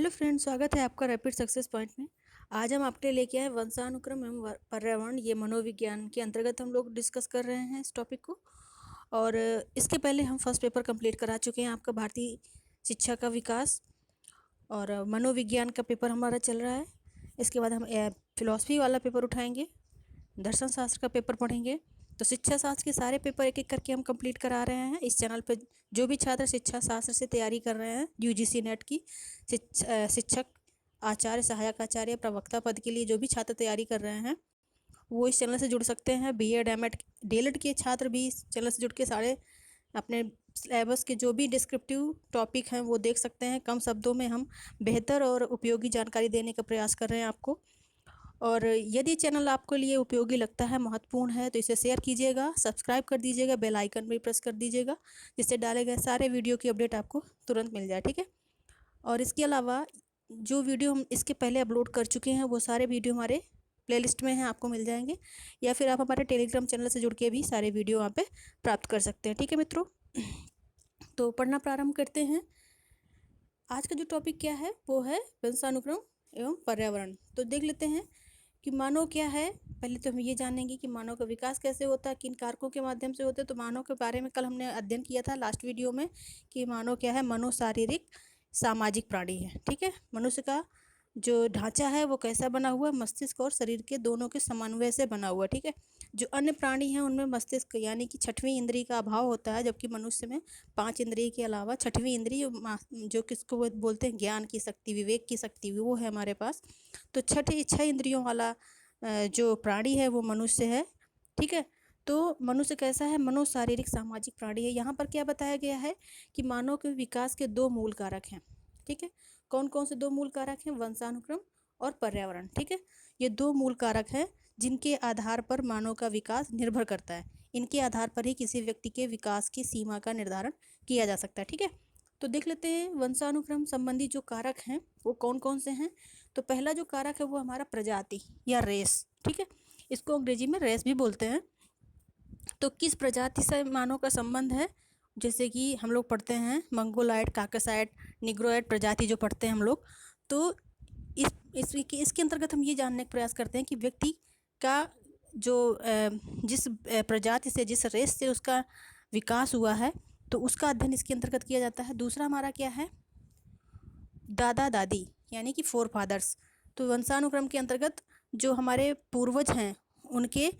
Hello friends, स्वागत है आपका रैपिड सक्सेस पॉइंट में। आज हम आपके लिए लेके आए वंशानुक्रम एवं पर्यावरण, ये मनोविज्ञान के अंतर्गत हम लोग डिस्कस कर रहे हैं इस टॉपिक को। और इसके पहले हम फर्स्ट पेपर कंप्लीट करा चुके हैं, आपका भारतीय शिक्षा का विकास और मनोविज्ञान का पेपर हमारा चल रहा है। इसके बाद हम फिलॉसफी वाला पेपर उठाएंगे, दर्शन शास्त्र का पेपर पढ़ेंगे। तो शिक्षा शास्त्र के सारे पेपर एक एक करके हम कंप्लीट करा रहे हैं इस चैनल पे। जो भी छात्र शिक्षा शास्त्र से तैयारी कर रहे हैं यूजीसी नेट की, शिक्षक, आचार्य, सहायक आचार्य, प्रवक्ता पद के लिए जो भी छात्र तैयारी कर रहे हैं वो इस चैनल से जुड़ सकते हैं। बीएड, एमएड, डीएलएड के छात्र भी इस चैनल से जुड़ के सारे अपने सिलेबस के जो भी डिस्क्रिप्टिव टॉपिक हैं वो देख सकते हैं। कम शब्दों में हम बेहतर और उपयोगी जानकारी देने का प्रयास कर रहे हैं आपको। और यदि चैनल आपके लिए उपयोगी लगता है, महत्वपूर्ण है, तो इसे शेयर कीजिएगा, सब्सक्राइब कर दीजिएगा, बेल आइकन भी प्रेस कर दीजिएगा, जिससे डाले गए सारे वीडियो की अपडेट आपको तुरंत मिल जाए। ठीक है। और इसके अलावा जो वीडियो हम इसके पहले अपलोड कर चुके हैं वो सारे वीडियो हमारे प्लेलिस्ट में हैं, आपको मिल जाएंगे। या फिर आप हमारे टेलीग्राम चैनल से जुड़ के भी सारे वीडियो वहाँ पे प्राप्त कर सकते हैं। ठीक है मित्रों, तो पढ़ना प्रारंभ करते हैं। आज का जो टॉपिक क्या है वो है वंशानुक्रम एवं पर्यावरण। तो देख लेते हैं कि मानव क्या है। पहले तो हम ये जानेंगे कि मानव का विकास कैसे होता है, किन कारकों के माध्यम से होता है। तो मानव के बारे में कल हमने अध्ययन किया था लास्ट वीडियो में कि मानव क्या है, मनोशारीरिक सामाजिक प्राणी है। ठीक है। मनुष्य का जो ढांचा है वो कैसा बना हुआ है, मस्तिष्क और शरीर के दोनों के समन्वय से बना हुआ है। ठीक है। जो अन्य प्राणी हैं उनमें मस्तिष्क यानी कि छठवीं इंद्रिय का अभाव होता है, जबकि मनुष्य में 5 इंद्रिय के अलावा छठवीं इंद्रिय जो किसको बोलते हैं, ज्ञान की शक्ति, विवेक की शक्ति, वो है हमारे पास। तो 6 इंद्रियों वाला जो प्राणी है वो मनुष्य है। ठीक है। तो मनुष्य कैसा है, मनोशारीरिक सामाजिक प्राणी है। यहाँ पर क्या बताया गया है कि मानव के विकास के 2 मूल कारक हैं। ठीक है। कौन कौन से 2 मूल कारक हैं, वंशानुक्रम और पर्यावरण। ठीक है। ये 2 मूल कारक हैं जिनके आधार पर मानव का विकास निर्भर करता है। इनके आधार पर ही किसी व्यक्ति के विकास की सीमा का निर्धारण किया जा सकता है। ठीक है। तो देख लेते हैं वंशानुक्रम संबंधी जो कारक हैं वो कौन कौन से हैं। तो पहला जो कारक है वो हमारा प्रजाति या रेस। ठीक है। इसको अंग्रेजी में रेस भी बोलते हैं। तो किस प्रजाति से मानव का संबंध है, जैसे कि हम लोग पढ़ते हैं मंगोलाइड, काकासाइड, निग्रोइड प्रजाति जो पढ़ते हैं हम लोग। तो इसके अंतर्गत हम ये जानने का प्रयास करते हैं कि व्यक्ति का जो जिस प्रजाति से, जिस रेस से उसका विकास हुआ है, तो उसका अध्ययन इसके अंतर्गत किया जाता है। दूसरा हमारा क्या है, दादा दादी यानी कि 4 फादर्स। तो वंशानुक्रम के अंतर्गत जो हमारे पूर्वज हैं उनके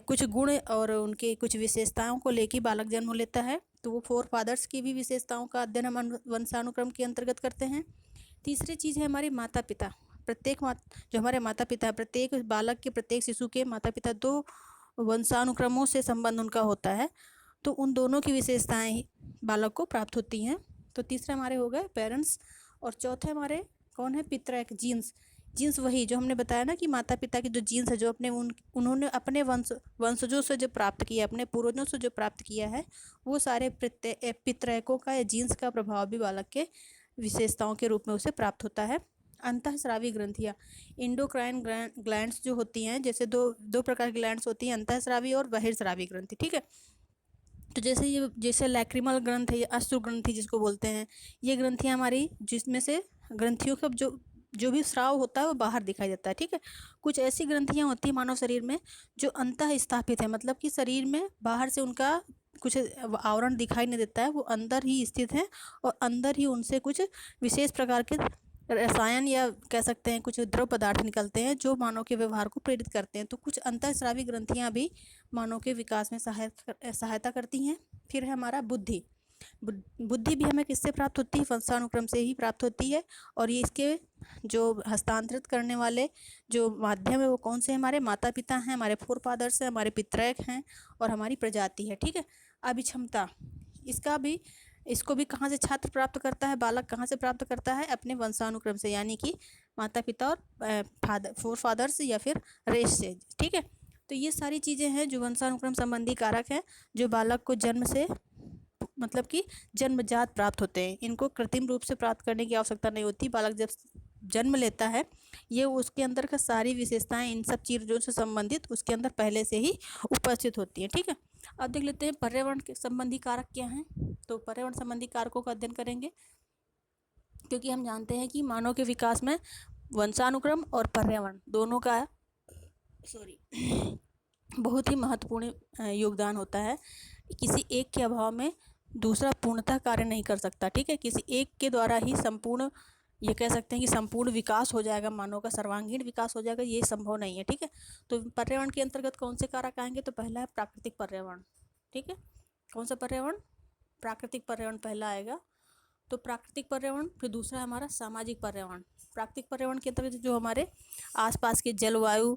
कुछ गुण और उनके कुछ विशेषताओं को लेकर बालक जन्म लेता है। तो वो 4 फादर्स की भी विशेषताओं का अध्ययन हम वंशानुक्रम के अंतर्गत करते हैं। तीसरी चीज़ है हमारे माता पिता। जो हमारे माता पिता है, प्रत्येक बालक के, प्रत्येक शिशु के माता पिता 2 वंशानुक्रमों से संबंध उनका होता है। तो उन दोनों की विशेषताएं ही बालक को प्राप्त होती हैं। तो तीसरे हमारे हो गए पेरेंट्स। और चौथे हमारे कौन है, पितृ, जीन्स। जीन्स वही जो हमने बताया ना कि माता पिता की जो जीन्स है, जो उन्होंने अपने वंशजों से जो प्राप्त किया, अपने पूर्वजों से जो प्राप्त किया है, वो सारे पितृकों का या जीन्स का प्रभाव भी बालक के विशेषताओं के रूप में उसे प्राप्त होता है। अंतःस्रावी ग्रंथियाँ, इंडोक्राइन ग्लैंड्स जो होती हैं, जैसे दो प्रकार की ग्लैंड्स होती हैं, अंतःस्रावी और बहिर्स्रावी ग्रंथि। ठीक है। तो जैसे लैक्रिमल ग्रंथ है या अश्रु ग्रंथि जिसको बोलते हैं, ये ग्रंथियाँ हमारी, जिसमें से ग्रंथियों का जो भी स्राव होता है वो बाहर दिखाई देता है। ठीक है। कुछ ऐसी ग्रंथियाँ होती हैं मानव शरीर में जो अंतः स्थापित है, मतलब कि शरीर में बाहर से उनका कुछ आवरण दिखाई नहीं देता है, वो अंदर ही स्थित है और अंदर ही उनसे कुछ विशेष प्रकार के रसायन या कह सकते हैं कुछ द्रव पदार्थ निकलते हैं जो मानव के व्यवहार को प्रेरित करते हैं। तो कुछ अंतःस्रावी ग्रंथियाँ भी मानव के विकास में सहायता करती हैं। फिर है हमारा बुद्धि। बुद्धि भी हमें किससे प्राप्त होती है, वंशानुक्रम से ही प्राप्त होती है। और ये इसके जो हस्तांतरित करने वाले जो माध्यम है वो कौन से, हमारे माता पिता हैं, हमारे 4 फादर्स हैं, हमारे पितृक हैं और हमारी प्रजाति है। ठीक है। अभिक्षमता, इसको भी कहाँ से छात्र प्राप्त करता है, बालक कहाँ से प्राप्त करता है, अपने वंशानुक्रम से, यानी कि माता पिता और 4 फादर्स या फिर रेस से। ठीक है। तो ये सारी चीज़ें हैं जो वंशानुक्रम संबंधी कारक हैं, जो बालक को जन्म से, मतलब कि जन्मजात प्राप्त होते हैं। इनको कृत्रिम रूप से प्राप्त करने की आवश्यकता नहीं होती। बालक जब जन्म लेता है, ये उसके अंदर का सारी विशेषताएं इन सब चीज़ों से संबंधित उसके अंदर पहले से ही उपस्थित होती हैं। ठीक है। अब देख लेते हैं पर्यावरण के संबंधी कारक क्या हैं। तो पर्यावरण संबंधी कारकों का अध्ययन करेंगे क्योंकि हम जानते हैं कि मानव के विकास में वंशानुक्रम और पर्यावरण दोनों का बहुत ही महत्वपूर्ण योगदान होता है। किसी एक के अभाव में दूसरा पूर्णतः कार्य नहीं कर सकता, ठीक है। किसी एक के द्वारा ही संपूर्ण, ये कह सकते हैं कि संपूर्ण विकास हो जाएगा, मानव का सर्वांगीण विकास हो जाएगा, ये संभव नहीं है, ठीक है। तो पर्यावरण के अंतर्गत कौन से कारक आएंगे? तो पहला है प्राकृतिक पर्यावरण, ठीक है। कौन सा पर्यावरण? प्राकृतिक पर्यावरण पहला आएगा। तो प्राकृतिक पर्यावरण, फिर दूसरा है हमारा सामाजिक पर्यावरण। प्राकृतिक पर्यावरण के अंतर्गत जो हमारे आसपास के जलवायु,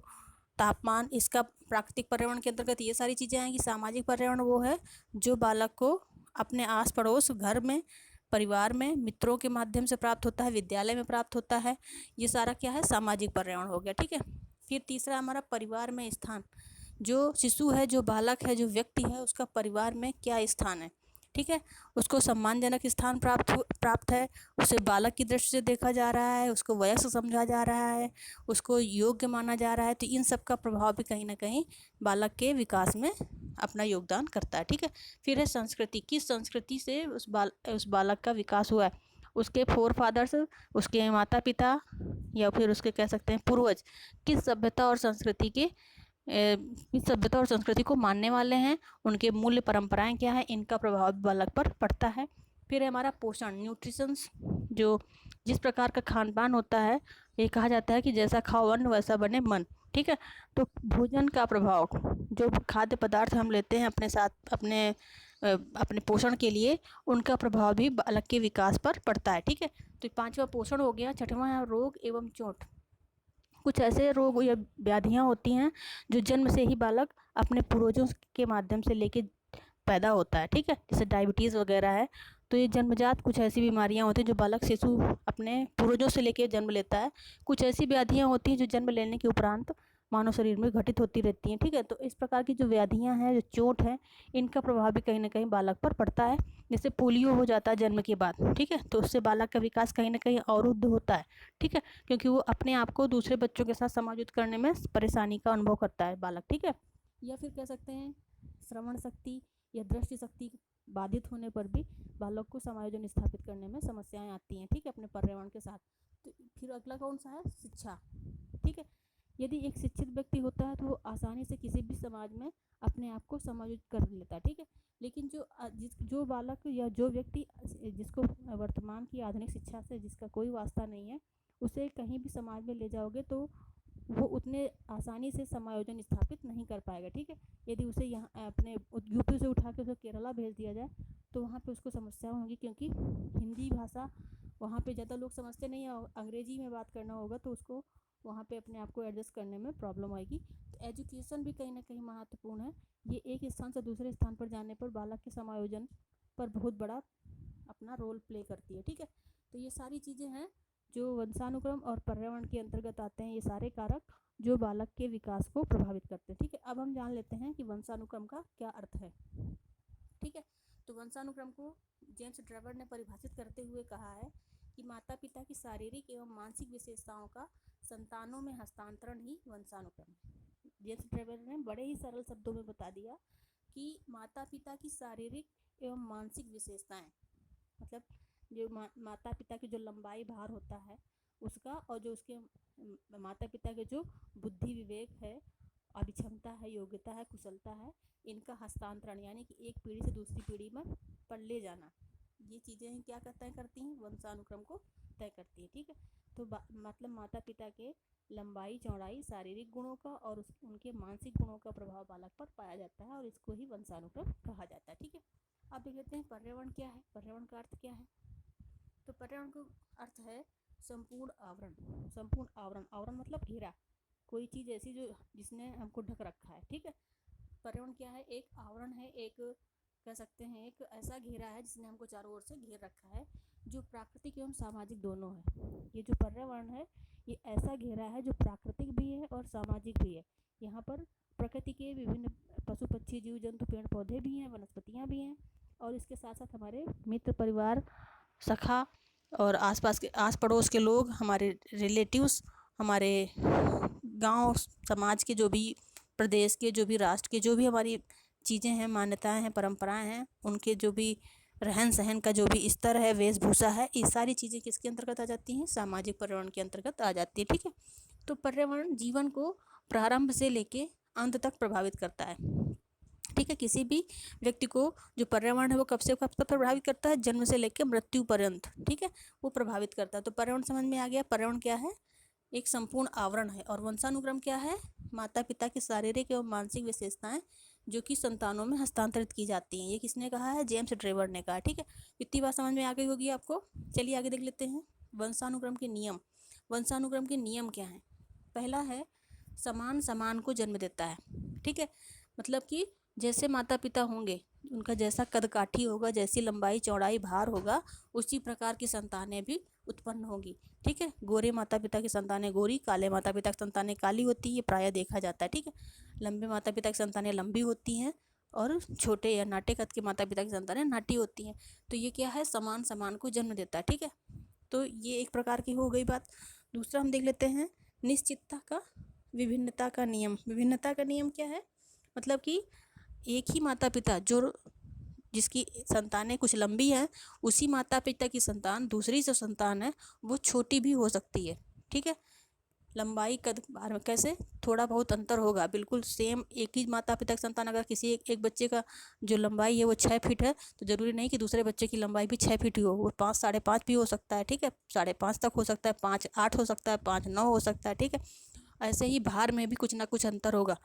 तापमान, इसका प्राकृतिक पर्यावरण के अंतर्गत ये सारी चीज़ें आएंगी। सामाजिक पर्यावरण वो है जो बालक को अपने आस पड़ोस, घर में, परिवार में, मित्रों के माध्यम से प्राप्त होता है, विद्यालय में प्राप्त होता है। ये सारा क्या है? सामाजिक पर्यावरण हो गया, ठीक है। फिर तीसरा हमारा परिवार में स्थान। जो शिशु है, जो बालक है, जो व्यक्ति है, उसका परिवार में क्या स्थान है, ठीक है। उसको सम्मानजनक स्थान प्राप्त है, उसे बालक की दृष्टि से देखा जा रहा है, उसको वयस्क समझा जा रहा है, उसको योग्य माना जा रहा है। तो इन सब का प्रभाव भी कहीं ना कहीं बालक के विकास में अपना योगदान करता है, ठीक है। फिर है संस्कृति। किस संस्कृति से उस बालक का विकास हुआ है, उसके फोर फादर्स, उसके माता पिता, या फिर उसके कह सकते हैं पूर्वज किस सभ्यता और संस्कृति के इस सभ्यता और संस्कृति को मानने वाले हैं, उनके मूल्य परंपराएं क्या है, इनका प्रभाव बालक पर पड़ता है। फिर है हमारा पोषण, न्यूट्रिशंस। जो जिस प्रकार का खान पान होता है, ये कहा जाता है कि जैसा खाओ अन्न वैसा बने मन, ठीक है। तो भोजन का प्रभाव, जो खाद्य पदार्थ हम लेते हैं अपने साथ अपने पोषण के लिए, उनका प्रभाव भी बालक के विकास पर पड़ता है, ठीक है। तो पांचवा पोषण हो गया। छठवां है रोग एवं चोट। कुछ ऐसे रोग या व्याधियाँ होती हैं जो जन्म से ही बालक अपने पूर्वजों के माध्यम से लेके पैदा होता है, ठीक है। जैसे डायबिटीज़ वगैरह है, तो ये जन्मजात कुछ ऐसी बीमारियां होती हैं जो बालक शिशु अपने पूर्वजों से लेके जन्म लेता है। कुछ ऐसी व्याधियां होती हैं जो जन्म लेने के उपरांत मानव शरीर में घटित होती रहती हैं, ठीक है। तो इस प्रकार की जो व्याधियां हैं, जो चोट है, इनका प्रभाव भी कहीं ना कहीं बालक पर पड़ता है। जैसे पोलियो हो जाता है जन्म के बाद, ठीक है, तो उससे बालक का विकास कहीं ना कहीं अवरुद्ध होता है, ठीक है, क्योंकि वो अपने आप को दूसरे बच्चों के साथ समायोजित करने में परेशानी का अनुभव करता है बालक, ठीक है। या फिर कह सकते हैं श्रवण शक्ति या दृष्टि शक्ति बाधित होने पर भी बालक को समायोजन स्थापित करने में समस्याएं आती हैं, ठीक है, अपने पर्यावरण के साथ। तो फिर अगला कौन सा है? शिक्षा, ठीक है। यदि एक शिक्षित व्यक्ति होता है तो वो आसानी से किसी भी समाज में अपने आप को समायोजित कर लेता है, ठीक है। लेकिन जो बालक या जो व्यक्ति जिसको वर्तमान की आधुनिक शिक्षा से जिसका कोई वास्ता नहीं है, उसे कहीं भी समाज में ले जाओगे तो वो उतने आसानी से समायोजन स्थापित नहीं कर पाएगा, ठीक है। यदि उसे यहाँ अपने यूपी से उठा के उसे केरला भेज दिया जाए तो वहाँ पे उसको समस्या होगी, क्योंकि हिंदी भाषा वहाँ पे ज़्यादा लोग समझते नहीं है, अंग्रेजी में बात करना होगा तो उसको वहाँ पे अपने आप को एडजस्ट करने में प्रॉब्लम आएगी। तो एजुकेशन भी कहीं ना कहीं महत्वपूर्ण है। ये एक स्थान से दूसरे स्थान पर जाने पर बालक के समायोजन पर बहुत बड़ा अपना रोल प्ले करती है, ठीक है। तो ये सारी चीज़ें हैं जो वंशानुक्रम और पर्यावरण के अंतर्गत आते हैं, ये सारे कारक जो बालक के विकास को प्रभावित करते हैं, ठीक है। अब हम जान लेते हैं कि वंशानुक्रम का क्या अर्थ है, ठीक है। तो वंशानुक्रम को जेम्स ड्रेवर ने परिभाषित करते हुए कहा है कि माता पिता की शारीरिक एवं मानसिक विशेषताओं का संतानों में हस्तांतरण ही वंशानुक्रम है। जेम्स ड्रेवर ने बड़े ही सरल शब्दों में बता दिया कि माता पिता की शारीरिक एवं मानसिक विशेषताएं, मतलब जो माता पिता की जो लंबाई भार होता है उसका, और जो उसके माता पिता के जो बुद्धि विवेक है, अभिक्षमता है, योग्यता है, कुशलता है, इनका हस्तांतरण यानी कि एक पीढ़ी से दूसरी पीढ़ी में पर ले जाना, ये चीज़ें क्या तय करती हैं? वंशानुक्रम को तय करती है, ठीक है। तो मतलब माता पिता के लंबाई चौड़ाई, शारीरिक गुणों का और उनके मानसिक गुणों का प्रभाव बालक पर पाया जाता है और इसको ही वंशानुक्रम कहा जाता है, ठीक है। अब देख लेते हैं पर्यावरण क्या है, पर्यावरण का अर्थ क्या है। तो पर्यावरण का अर्थ है संपूर्ण आवरण। संपूर्ण आवरण, आवरण मतलब घेरा, कोई चीज़ ऐसी जो जिसने हमको ढक रखा है, ठीक है। पर्यावरण क्या है? एक आवरण है, एक कह सकते हैं एक ऐसा घेरा है जिसने हमको चारों ओर से घेर रखा है, जो प्राकृतिक एवं सामाजिक दोनों है। ये जो पर्यावरण है ये ऐसा घेरा है जो प्राकृतिक भी है और सामाजिक भी है। यहाँ पर प्रकृति के विभिन्न पशु पक्षी जीव जंतु पेड़ पौधे भी हैं, वनस्पतियाँ भी हैं, और इसके साथ साथ हमारे मित्र परिवार, सखा और आसपास के आस पड़ोस के लोग, हमारे रिलेटिव्स, हमारे गांव समाज के जो भी, प्रदेश के जो भी, राष्ट्र के जो भी हमारी चीज़ें हैं, मान्यताएं हैं, परंपराएं हैं, उनके जो भी रहन सहन का जो भी स्तर है, वेशभूषा है, ये सारी चीज़ें किसके अंतर्गत आ जाती हैं? सामाजिक पर्यावरण के अंतर्गत आ जाती है। ठीक है, तो पर्यावरण जीवन को प्रारंभ से लेके अंत तक प्रभावित करता है। ठीक है, किसी भी व्यक्ति को जो पर्यावरण है वो कब से कब तक प्रभावित करता है? जन्म से लेकर मृत्यु पर्यंत। ठीक है, वो प्रभावित करता है। तो पर्यावरण समझ में आ गया। पर्यावरण क्या है? एक संपूर्ण आवरण है। और वंशानुक्रम क्या है? माता पिता की शारीरिक एवं मानसिक विशेषताएं जो कि संतानों में हस्तांतरित की जाती हैं। ये किसने कहा है? जेम्स ट्रेवर ने कहा। ठीक है, इतनी बात समझ में आ गई होगी आपको। चलिए आगे देख लेते हैं वंशानुक्रम के नियम। वंशानुक्रम के नियम क्या हैं? पहला है समान समान को जन्म देता है। ठीक है, मतलब कि जैसे माता पिता होंगे, उनका जैसा कदकाठी होगा, जैसी लंबाई चौड़ाई भार होगा, उसी प्रकार की संतानें भी उत्पन्न होंगी। ठीक है, गोरे माता पिता की संतानें गोरी, काले माता पिता की संतानें काली होती है, ये प्रायः देखा जाता है। ठीक है, लंबे माता पिता की संतानें लंबी होती हैं और छोटे या नाटे कद के माता पिता की संतानें नाटी होती हैं। तो ये क्या है? समान समान को जन्म देता है। ठीक है, तो ये एक प्रकार की हो गई बात। दूसरा हम देख लेते हैं निश्चितता का विभिन्नता का नियम। विभिन्नता का नियम क्या है? मतलब कि एक ही माता पिता जो जिसकी संतानें कुछ लंबी हैं, उसी माता पिता की संतान दूसरी जो संतान है वो छोटी भी हो सकती है। ठीक है, लंबाई कद भार में कैसे थोड़ा बहुत अंतर होगा, बिल्कुल सेम एक ही माता पिता की संतान, अगर किसी एक बच्चे का जो लंबाई है वो 6 फीट है, तो ज़रूरी नहीं कि दूसरे बच्चे की लंबाई भी 6 फीट ही हो, वो 5 साढ़े 5 भी हो सकता है। ठीक है, 5.5 तक हो सकता है, 5 8 हो सकता है, 5 9 हो सकता है। ठीक है, ऐसे ही भार में भी कुछ ना कुछ अंतर होगा।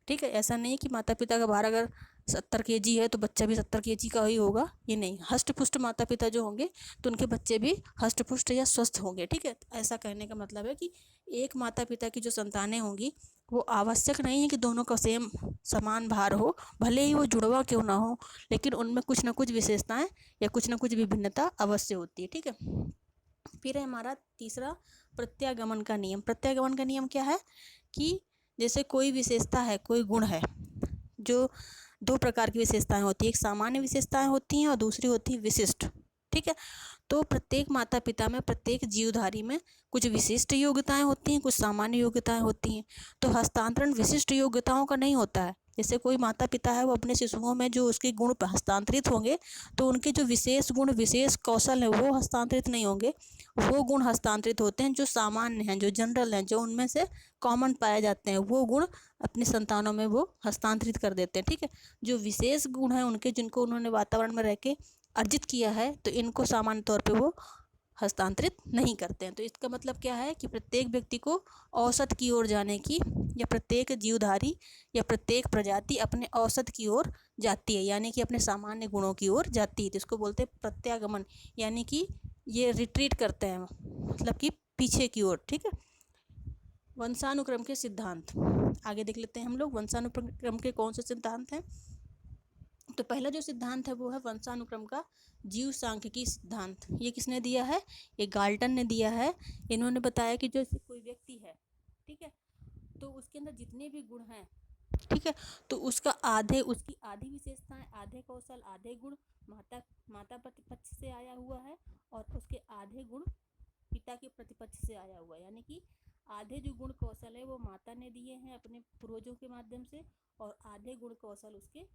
ठीक है, ऐसा नहीं कि माता पिता का भार अगर 70 केजी है तो बच्चा भी 70 केजी का ही होगा, ये नहीं। हष्ट पुष्ट माता पिता जो होंगे तो उनके बच्चे भी हष्ट पुष्ट या स्वस्थ होंगे। ठीक है, ऐसा कहने का मतलब है कि एक माता पिता की जो संतानें होंगी वो आवश्यक नहीं है कि दोनों का सेम समान भार हो, भले ही वो जुड़वा क्यों ना हो, लेकिन उनमें कुछ ना कुछ विशेषताएं या कुछ ना कुछ विभिन्नता अवश्य होती है। ठीक है, फिर है हमारा तीसरा प्रत्यागमन का नियम। प्रत्यागमन का नियम क्या है कि जैसे कोई विशेषता है, कोई गुण है, जो दो प्रकार की विशेषताएं होती है, एक सामान्य विशेषताएं होती हैं और दूसरी होती है विशिष्ट। ठीक है, तो प्रत्येक माता पिता में, प्रत्येक जीवधारी में कुछ विशिष्ट योग्यताएं होती हैं, कुछ सामान्य योग्यताएं होती हैं। तो हस्तांतरण विशिष्ट योग्यताओं का नहीं होता है। जैसे कोई माता पिता है, वो अपने शिशुओं में जो उसके गुण हस्तांतरित होंगे, तो उनके जो विशेष गुण, विशेष कौशल हैं वो हस्तांतरित नहीं होंगे। वो गुण हस्तांतरित होते हैं जो सामान्य हैं, जो जनरल हैं, जो उनमें से कॉमन पाए जाते हैं, वो गुण अपनी संतानों में वो हस्तांतरित कर देते हैं। ठीक है, जो विशेष गुण हैं उनके, जिनको उन्होंने वातावरण में रह के अर्जित किया है, तो इनको सामान्य तौर पे वो हस्तांतरित नहीं करते हैं। तो इसका मतलब क्या है कि प्रत्येक व्यक्ति को औसत की ओर जाने की, या प्रत्येक जीवधारी या प्रत्येक प्रजाति अपने औसत की ओर जाती है, यानी कि अपने सामान्य गुणों की ओर जाती है। तो इसको बोलते हैं प्रत्यागमन, यानी कि ये रिट्रीट करते हैं, मतलब कि पीछे की ओर। ठीक है, वंशानुक्रम के सिद्धांत आगे देख लेते हैं हम लोग। वंशानुक्रम के कौन से सिद्धांत हैं? तो पहला जो सिद्धांत है वो है वंशानुक्रम का जीव सांख्यिकी सिद्धांत। ये किसने दिया है? ये गाल्टन ने दिया है। इन्होंने बताया कि जो कोई व्यक्ति है, ठीक है, तो उसके अंदर जितने भी गुण हैं, ठीक है, तो उसकी आधी विशेषताएं, आधे कौशल, आधे गुण माता माता प्रतिपक्ष से आया हुआ है, और उसके आधे गुण पिता के प्रतिपक्ष से आया हुआ है। यानी कि आधे जो गुण कौशल है वो माता ने दिए हैं अपने पूर्वजों के माध्यम से, और आधे गुण कौशल उसके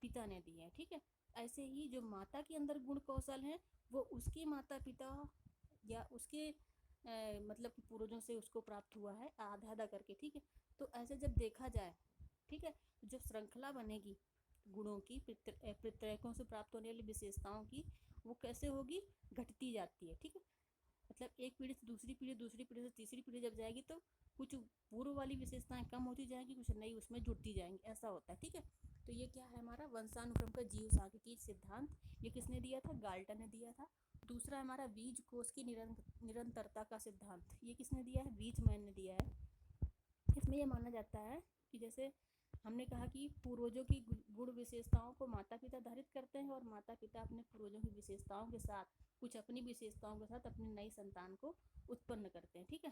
पिता ने दिए हैं। ठीक है, ऐसे ही जो माता के अंदर गुण कौशल हैं वो उसके माता पिता या उसके मतलब कि पूर्वजों से उसको प्राप्त हुआ है, आधा आधा करके। ठीक है, तो ऐसे जब देखा जाए, ठीक है, तो जब श्रृंखला बनेगी गुणों की, पितृकों से प्राप्त होने वाली विशेषताओं की, वो कैसे होगी? घटती जाती है। ठीक है, मतलब एक पीढ़ी से दूसरी पीढ़ी, दूसरी पीढ़ी से तीसरी पीढ़ी जब जाएगी तो कुछ पूर्व वाली विशेषताएं कम होती जाएंगी, कुछ नई उसमें जुड़ती जाएंगी, ऐसा होता है। ठीक है, तो ये क्या है? हमारा वंशानुक्रम का जीव सांख्यिकी सिद्धांत। ये किसने दिया था? गाल्टन ने दिया था। दूसरा हमारा बीज कोष की निरंतरता का सिद्धांत। ये किसने दिया है? वीजमैन ने दिया है। इसमें यह माना जाता है कि जैसे हमने कहा कि पूर्वजों की गुण विशेषताओं को माता पिता धारित करते हैं, और माता पिता अपने पूर्वजों की विशेषताओं के साथ, कुछ अपनी विशेषताओं के साथ अपनी नई संतान को उत्पन्न करते हैं। ठीक है,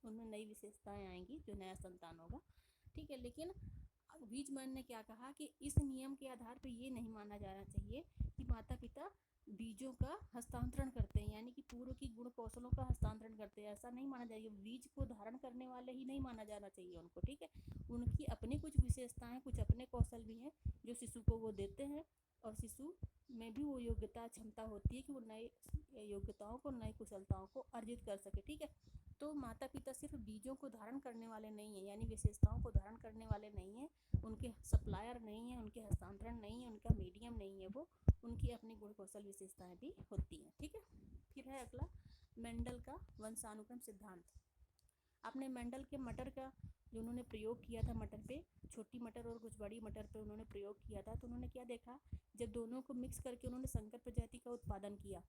उनमें नई विशेषताएं आएंगी, जो नया संतान होगा। ठीक है, लेकिन वीजमैन ने क्या कहा कि इस नियम के आधार पर ये नहीं माना जाना चाहिए कि माता पिता बीजों का हस्तांतरण करते हैं, यानी कि पूर्व की गुण कौशलों का हस्तांतरण करते हैं। ऐसा नहीं माना जाएगा, बीज को धारण करने वाले ही नहीं माना जाना चाहिए उनको, ठीक है। उनकी अपनी कुछ विशेषताएं, कुछ अपने कौशल भी हैं जो शिशु को वो देते हैं, और शिशु में भी वो योग्यता क्षमता होती है कि वो नए योग्यताओं को, नई कुशलताओं को अर्जित कर सके, ठीक है। तो माता पिता सिर्फ बीजों को धारण करने वाले नहीं है, यानी विशेषताओं को धारण करने वाले नहीं है, उनके सप्लायर नहीं है, उनके हस्तांतरण नहीं है, उनका मीडियम नहीं है, वो उनकी अपनी गुण कौशल विशेषताएं भी होती हैं, ठीक है। फिर है अगला मेंडल का वंशानुक्रम सिद्धांत। आपने मेंडल के मटर का जो उन्होंने प्रयोग किया था, मटर पे, छोटी मटर और कुछ बड़ी मटर पे उन्होंने प्रयोग किया था, तो उन्होंने क्या देखा, जब दोनों को मिक्स करके उन्होंने संकर प्रजाति का उत्पादन किया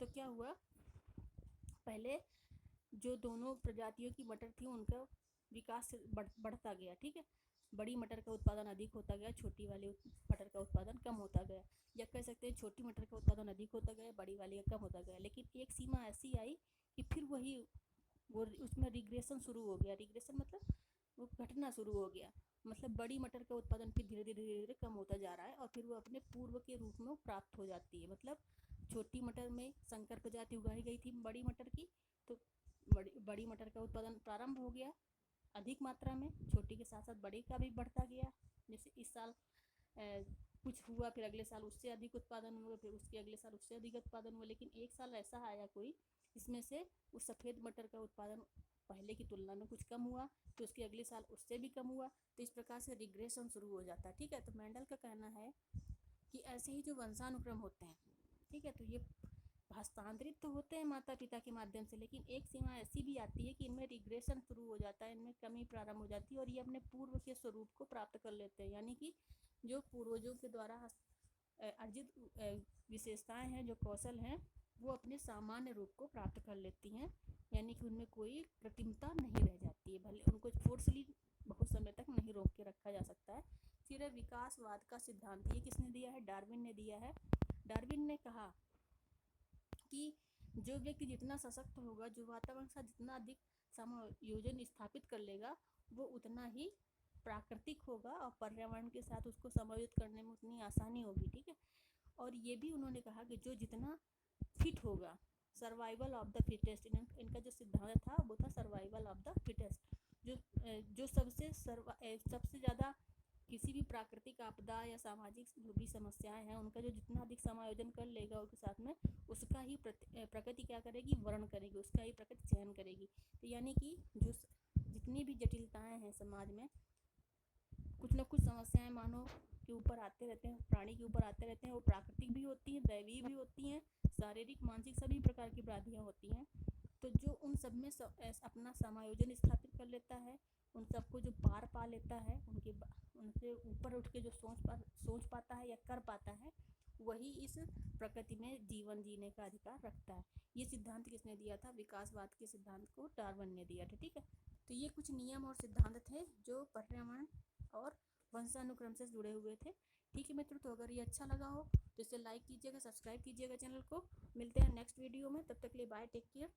तो क्या हुआ, पहले जो दोनों प्रजातियों की मटर थी उनका विकास बढ़ता गया, ठीक है। बड़ी मटर का उत्पादन अधिक होता गया, छोटी वाली मटर का उत्पादन कम होता गया, या कह सकते हैं छोटी मटर का उत्पादन अधिक होता गया, बड़ी वाली का कम होता गया। लेकिन एक सीमा ऐसी आई कि फिर वही वो उसमें रिग्रेशन शुरू हो गया। रिग्रेशन मतलब वो घटना शुरू हो गया, मतलब बड़ी मटर का उत्पादन फिर धीरे धीरे धीरे धीरे कम होता जा रहा है और फिर वो अपने पूर्व के रूप में प्राप्त हो जाती है। मतलब छोटी मटर में संकर प्रजाति उगाई गई थी बड़ी मटर की, तो बड़ी मटर का उत्पादन प्रारंभ हो गया अधिक मात्रा में, छोटी के साथ साथ बड़ी का भी बढ़ता गया। जैसे इस साल कुछ हुआ, फिर अगले साल उससे अधिक उत्पादन हुआ, फिर उसके अगले साल उससे अधिक उत्पादन हुआ। लेकिन एक साल ऐसा आया कोई, इसमें से उस सफ़ेद मटर का उत्पादन पहले की तुलना में कुछ कम हुआ, तो उसके अगले साल उससे भी कम हुआ, तो इस प्रकार से रिग्रेशन शुरू हो जाता है, ठीक है। तो मेंडल का कहना है कि ऐसे ही जो वंशानुक्रम होते हैं, ठीक है, तो ये हस्तांतरित तो होते हैं माता पिता के माध्यम से, लेकिन एक सीमा ऐसी भी आती है कि इनमें रिग्रेशन शुरू हो जाता है, इनमें कमी प्रारंभ हो जाती है और ये अपने पूर्व के स्वरूप को प्राप्त कर लेते हैं। यानी कि जो पूर्वजों के द्वारा अर्जित विशेषताएं हैं, जो कौशल हैं, वो अपने सामान्य रूप को प्राप्त कर लेती हैं, यानी कि उनमें कोई कृत्रिमता नहीं रह जाती है, भले उनको फोर्सली बहुत समय तक नहीं रोक के रखा जा सकता है। फिर है विकासवाद का सिद्धांत। ये किसने दिया है, डार्विन ने दिया है। डार्विन ने कहा कि जो व्यक्ति जितना सशक्त होगा, जो वातावरण के साथ जितना अधिक समायोजन स्थापित कर लेगा, वो उतना ही प्राकृतिक होगा और पर्यावरण के साथ उसको समायोजित करने में उतनी आसानी होगी, ठीक है। और ये भी उन्होंने कहा कि जो जितना फिट होगा, सर्वाइवल ऑफ द फिटेस्ट, इनका जो सिद्धांत था वो था सर्वाइवल ऑफ द फिटेस्ट। जो सबसे ज़्यादा किसी भी प्राकृतिक आपदा या सामाजिक जो भी समस्याएं हैं, उनका जो जितना अधिक समायोजन कर लेगा उसके साथ में, उसका ही प्रकृति क्या करेगी, वर्ण करेगी, उसका ही प्रकृति चयन करेगी। तो यानी कि जो जितनी भी जटिलताएं हैं समाज में, कुछ न कुछ समस्याएं मानव के ऊपर आते रहते हैं, प्राणी के ऊपर आते रहते हैं, वो प्राकृतिक भी होती हैं, दैवीय भी होती हैं, शारीरिक मानसिक सभी प्रकार की व्याधियाँ होती हैं। तो जो उन सब में अपना समायोजन स्थापित कर लेता है, उन सबको जो पार पा लेता है, उनसे ऊपर उठ के जो सोच पाता है या कर पाता है, वही इस प्रकृति में जीवन जीने का अधिकार रखता है। ये सिद्धांत किसने दिया था, विकासवाद के सिद्धांत को डार्विन ने दिया था, ठीक है। तो ये कुछ नियम और सिद्धांत थे जो पर्यावरण और वंशानुक्रम से जुड़े हुए थे, ठीक है मित्रों। तो अगर ये अच्छा लगा हो तो इसे लाइक कीजिएगा, सब्सक्राइब कीजिएगा चैनल को। मिलते हैं नेक्स्ट वीडियो में, तब तक के लिए बाय, टेक केयर।